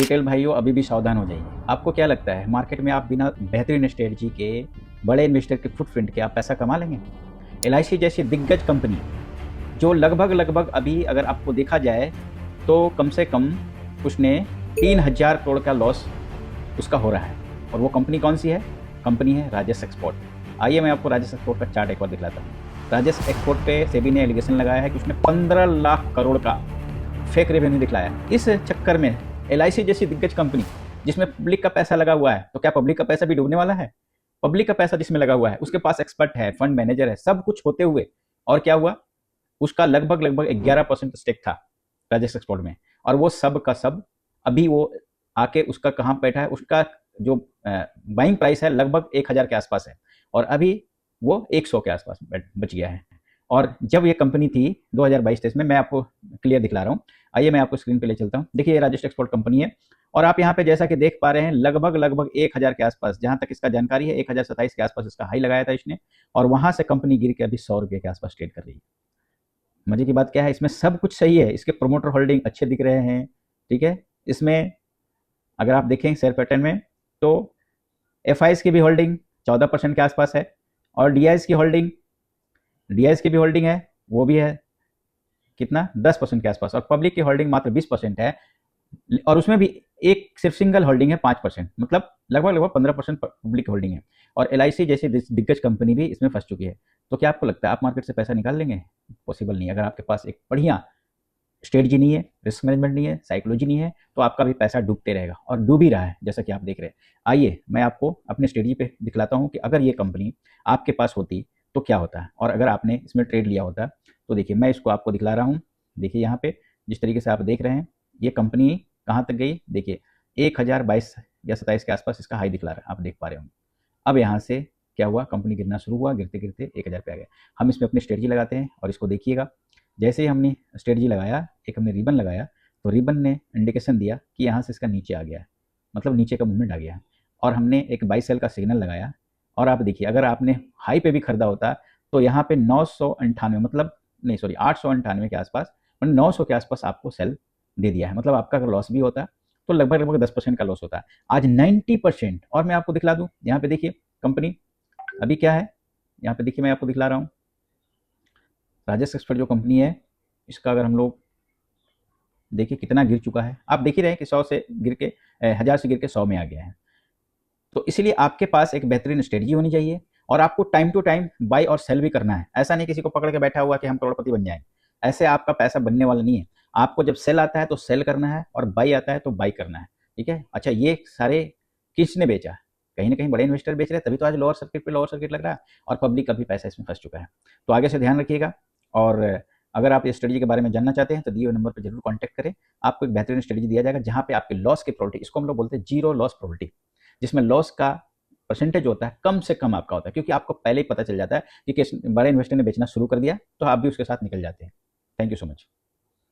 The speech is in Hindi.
रिटेल भाइयों अभी भी सावधान हो जाइए। आपको क्या लगता है मार्केट में आप बिना बेहतरीन स्ट्रेटजी के, बड़े इन्वेस्टर के फुटप्रिंट के आप पैसा कमा लेंगे? एलआईसी जैसी दिग्गज कंपनी जो लगभग अभी अगर आपको देखा जाए तो कम से कम उसने 3000 करोड़ का लॉस उसका हो रहा है। और वो कंपनी कौन सी है? कंपनी है राजेश एक्सपोर्ट। आइए मैं आपको राजेश एक्सपोर्ट का चार्ट एक बार दिखलाता हूँ। राजेश एक्सपोर्ट पे सेबी ने एलिगेशन लगाया है कि उसने 15 लाख करोड़ का फेक रेवेन्यू दिखलाया। इस चक्कर में एलआईसी जैसी दिग्गज कंपनी जिसमें पब्लिक का पैसा लगा हुआ है, तो क्या पब्लिक का पैसा भी डूबने वाला है? पब्लिक का पैसा जिसमें लगा हुआ है उसके पास एक्सपर्ट है, फंड मैनेजर है, सब कुछ होते हुए और क्या हुआ? उसका लगभग 11% स्टेक था राजेश एक्सपोर्ट में, और वो सब का सब अभी वो आके उसका कहाँ बैठा है? उसका जो बाइंग प्राइस है लगभग 1000 के आसपास है, और अभी वो 100 के आसपास बच गया है। और जब ये कंपनी थी 2022-23 में, मैं आपको क्लियर दिखला रहा हूँ। आइए मैं आपको स्क्रीन पे ले चलता हूँ। देखिए ये राजेश एक्सपोर्ट कंपनी है, और आप यहाँ पे जैसा कि देख पा रहे हैं लगभग 1000 के आसपास, जहां तक इसका जानकारी है 1027 के आसपास इसका हाई लगाया था इसने, और वहां से कंपनी गिर के अभी 100 रुपये के आसपास ट्रेड कर रही है। मजे की बात क्या है, इसमें सब कुछ सही है, इसके प्रोमोटर होल्डिंग अच्छे दिख रहे हैं, ठीक है। इसमें अगर आप देखें शेयर पैटर्न में तो एफ की भी होल्डिंग 14% के आसपास है, और डी की भी होल्डिंग है, वो भी है कितना 10% के आसपास, और पब्लिक की होल्डिंग मात्र 20% है, और उसमें भी एक सिर्फ सिंगल होल्डिंग है 5%, मतलब लगभग 15% पब्लिक होल्डिंग है। और एलआईसी जैसी दिग्गज कंपनी भी इसमें फंस चुकी है। तो क्या आपको लगता है आप मार्केट से पैसा निकाल लेंगे? पॉसिबल नहीं। अगर आपके पास एक बढ़िया स्ट्रेटजी नहीं है, रिस्क मैनेजमेंट नहीं है, साइकोलॉजी नहीं है, तो आपका भी पैसा डूबते रहेगा, और डूब ही रहा है जैसा कि आप देख रहे हैं। आइए मैं आपको अपने स्ट्रेटजी पे दिखलाता हूँ कि अगर ये कंपनी आपके पास होती तो क्या होता है, और अगर आपने इसमें ट्रेड लिया होता तो देखिए मैं इसको आपको दिखला रहा हूँ। देखिए यहाँ पे जिस तरीके से आप देख रहे हैं ये कंपनी कहाँ तक गई, देखिए 1022 या 27 के आसपास इसका हाई दिखला रहा है, आप देख पा रहे होंगे। अब यहाँ से क्या हुआ, कंपनी गिरना शुरू हुआ, गिरते गिरते 1000 पे आ गया। हम इसमें अपनी स्ट्रेटजी लगाते हैं, और इसको देखिएगा जैसे ही हमने स्ट्रेटजी लगाया, एक हमने रिबन लगाया, तो रिबन ने इंडिकेशन दिया कि यहाँ से इसका नीचे आ गया है, मतलब नीचे का मूवमेंट आ गया है, और हमने एक बाई सेल का सिग्नल लगाया। और आप देखिए अगर आपने हाई पे भी खरीदा होता तो यहाँ पे 998, मतलब नहीं सॉरी 898 के आसपास, मतलब 900 के आसपास आपको सेल दे दिया है। मतलब आपका अगर लॉस भी होता तो लगभग 10% का लॉस होता है, आज 90%। और मैं आपको दिखला दूँ, यहाँ पे देखिए कंपनी अभी क्या है, यहाँ पे देखिए मैं आपको दिखला रहा हूँ। राजेश एक्सपर्ट जो कंपनी है इसका अगर हम लोग देखिए कितना गिर चुका है, आप देख ही रहे हैं कि 100 से गिर के 1000 से गिर के 100 में आ गया है। तो इसीलिए आपके पास एक बेहतरीन स्ट्रेटजी होनी चाहिए, और आपको टाइम टू टाइम बाई और सेल भी करना है। ऐसा नहीं किसी को पकड़ के बैठा हुआ कि हम करोड़पति बन जाएं, ऐसे आपका पैसा बनने वाला नहीं है। आपको जब सेल आता है तो सेल करना है, और बाई आता है तो बाई करना है, ठीक है। अच्छा ये सारे किसने बेचा? कहीं ना कहीं बड़े इन्वेस्टर बेच रहे हैं, तभी तो आज लोअर सर्किट पे लोअर सर्किट लग रहा है, और पब्लिक का भी पैसा इसमें फंस चुका है। तो आगे से ध्यान रखिएगा, और अगर आप इस स्ट्रेटजी के बारे में जानना चाहते हैं तो दिए हुए नंबर पर जरूर कॉन्टैक्ट करें। आपको एक बेहतरीन स्ट्रेटजी दिया जाएगा जहां पे आपके लॉस की प्रोबेबिलिटी, इसको हम लोग बोलते हैं जीरो लॉस प्रोबेबिलिटी, जिसमें लॉस का परसेंटेज होता है कम से कम आपका होता है, क्योंकि आपको पहले ही पता चल जाता है कि बड़े इन्वेस्टर ने बेचना शुरू कर दिया, तो आप भी उसके साथ निकल जाते हैं। Thank you so much.